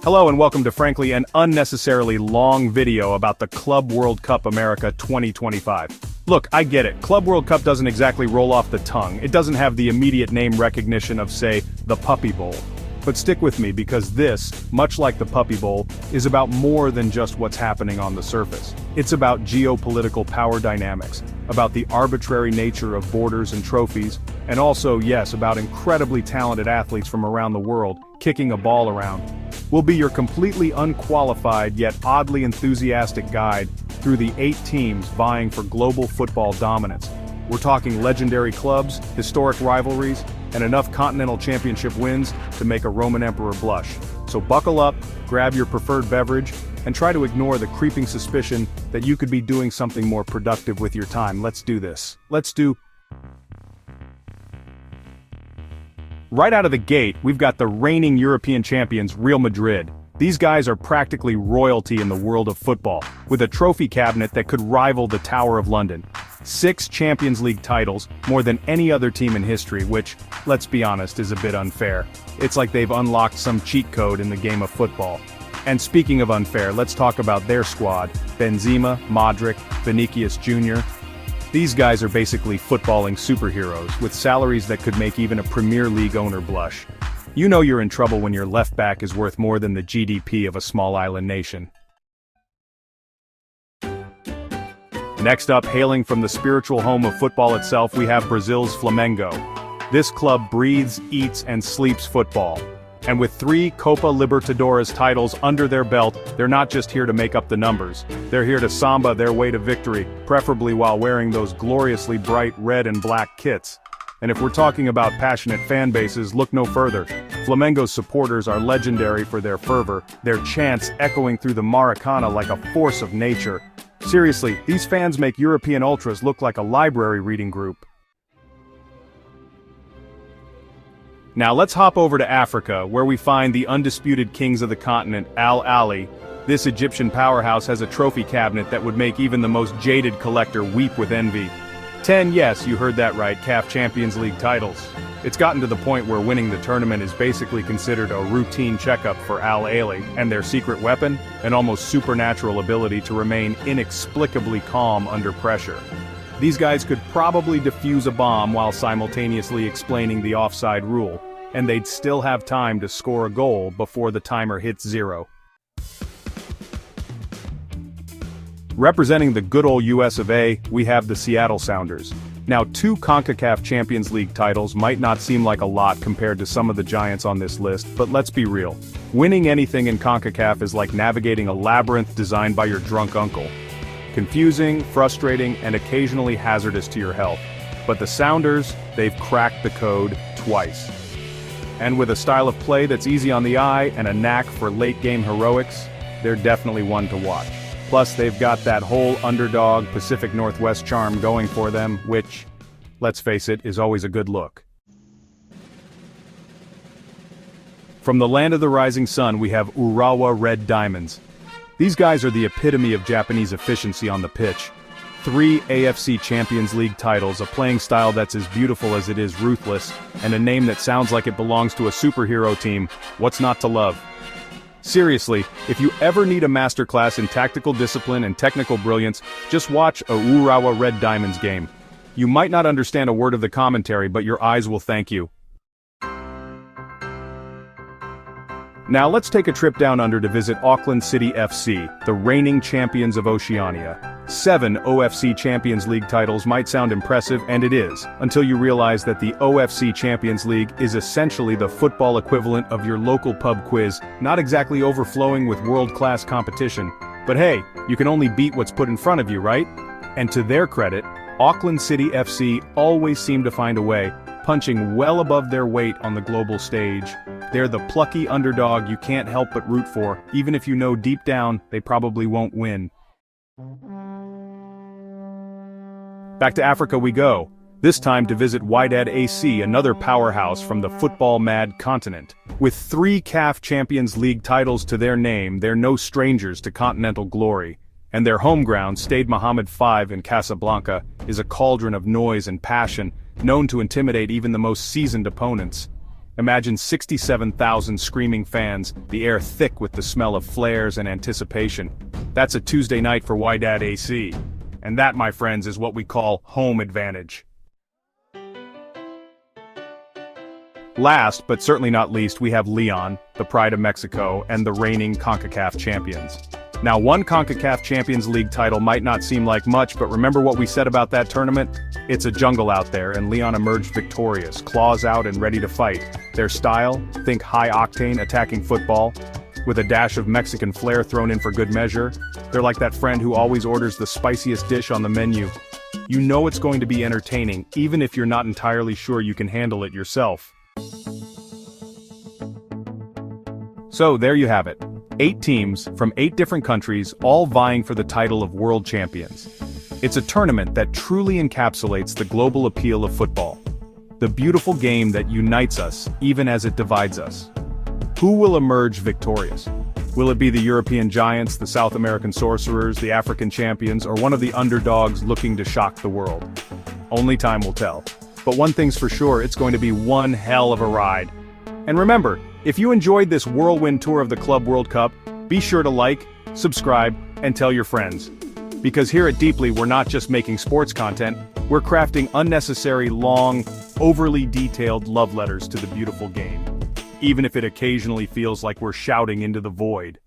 Hello and welcome to frankly an unnecessarily long video about the Club World Cup America 2025. Look, I get it, Club World Cup doesn't exactly roll off the tongue, it doesn't have the immediate name recognition of, say, the Puppy Bowl. But stick with me because this, much like the Puppy Bowl, is about more than just what's happening on the surface. It's about geopolitical power dynamics, about the arbitrary nature of borders and trophies, and also, yes, about incredibly talented athletes from around the world kicking a ball around. We'll be your completely unqualified yet oddly enthusiastic guide through the 8 teams vying for global football dominance. We're talking legendary clubs, historic rivalries, and enough continental championship wins to make a Roman emperor blush. So buckle up, grab your preferred beverage, and try to ignore the creeping suspicion that you could be doing something more productive with your time. Let's do this. Right out of the gate, we've got the reigning European champions, Real Madrid. These guys are practically royalty in the world of football, with a trophy cabinet that could rival the Tower of London. 6 Champions League titles, more than any other team in history, which, let's be honest, is a bit unfair. It's like they've unlocked some cheat code in the game of football. And speaking of unfair, let's talk about their squad: Benzema, Modric, Vinicius Jr. These guys are basically footballing superheroes, with salaries that could make even a Premier League owner blush. You know you're in trouble when your left back is worth more than the GDP of a small island nation. Next up, hailing from the spiritual home of football itself, we have Brazil's Flamengo. This club breathes, eats, and sleeps football. And with 3 Copa Libertadores titles under their belt, they're not just here to make up the numbers. They're here to samba their way to victory, preferably while wearing those gloriously bright red and black kits. And if we're talking about passionate fan bases, look no further. Flamengo's supporters are legendary for their fervor, their chants echoing through the Maracana like a force of nature. Seriously, these fans make European ultras look like a library reading group. Now let's hop over to Africa, where we find the undisputed kings of the continent, Al Ahly. This Egyptian powerhouse has a trophy cabinet that would make even the most jaded collector weep with envy. 10, yes, you heard that right, CAF Champions League titles. It's gotten to the point where winning the tournament is basically considered a routine checkup for Al Ahly, and their secret weapon? An almost supernatural ability to remain inexplicably calm under pressure. These guys could probably defuse a bomb while simultaneously explaining the offside rule, and they'd still have time to score a goal before the timer hits 0. Representing the good old US of A, we have the Seattle Sounders. Now 2 CONCACAF Champions League titles might not seem like a lot compared to some of the giants on this list, but let's be real. Winning anything in CONCACAF is like navigating a labyrinth designed by your drunk uncle. Confusing, frustrating, and occasionally hazardous to your health. But the Sounders, they've cracked the code twice. And with a style of play that's easy on the eye and a knack for late-game heroics, they're definitely one to watch. Plus, they've got that whole underdog Pacific Northwest charm going for them, which, let's face it, is always a good look. From the land of the rising sun, we have Urawa Red Diamonds. These guys are the epitome of Japanese efficiency on the pitch. 3 AFC Champions League titles, a playing style that's as beautiful as it is ruthless, and a name that sounds like it belongs to a superhero team. What's not to love? Seriously, if you ever need a masterclass in tactical discipline and technical brilliance, just watch a Urawa Red Diamonds game. You might not understand a word of the commentary, but your eyes will thank you. Now let's take a trip down under to visit Auckland City FC, the reigning champions of Oceania. 7 OFC Champions League titles might sound impressive, and it is, until you realize that the OFC Champions League is essentially the football equivalent of your local pub quiz, not exactly overflowing with world-class competition. But hey, you can only beat what's put in front of you, right? And to their credit, Auckland City FC always seem to find a way, punching well above their weight on the global stage. They're the plucky underdog you can't help but root for, even if you know deep down they probably won't win. Back to Africa we go, this time to visit Wydad AC, another powerhouse from the football-mad continent. With 3 CAF Champions League titles to their name, they're no strangers to continental glory. And their home ground, Stade Mohammed V in Casablanca, is a cauldron of noise and passion, known to intimidate even the most seasoned opponents. Imagine 67,000 screaming fans, the air thick with the smell of flares and anticipation. That's a Tuesday night for Wydad AC. And that, my friends, is what we call home advantage. Last, but certainly not least, we have Leon, the pride of Mexico, and the reigning CONCACAF champions. Now, one CONCACAF Champions League title might not seem like much, but remember what we said about that tournament? It's a jungle out there, and Leon emerged victorious, claws out and ready to fight. Their style, think high-octane attacking football, with a dash of Mexican flair thrown in for good measure. They're like that friend who always orders the spiciest dish on the menu. You know it's going to be entertaining, even if you're not entirely sure you can handle it yourself. So there you have it. 8 teams from 8 different countries, all vying for the title of world champions. It's a tournament that truly encapsulates the global appeal of football. The beautiful game that unites us, even as it divides us. Who will emerge victorious? Will it be the European giants, the South American sorcerers, the African champions, or one of the underdogs looking to shock the world? Only time will tell. But one thing's for sure, it's going to be one hell of a ride. And remember, if you enjoyed this whirlwind tour of the Club World Cup, be sure to like, subscribe, and tell your friends. Because here at Deeply, we're not just making sports content, we're crafting unnecessary, long, overly detailed love letters to the beautiful game. Even if it occasionally feels like we're shouting into the void.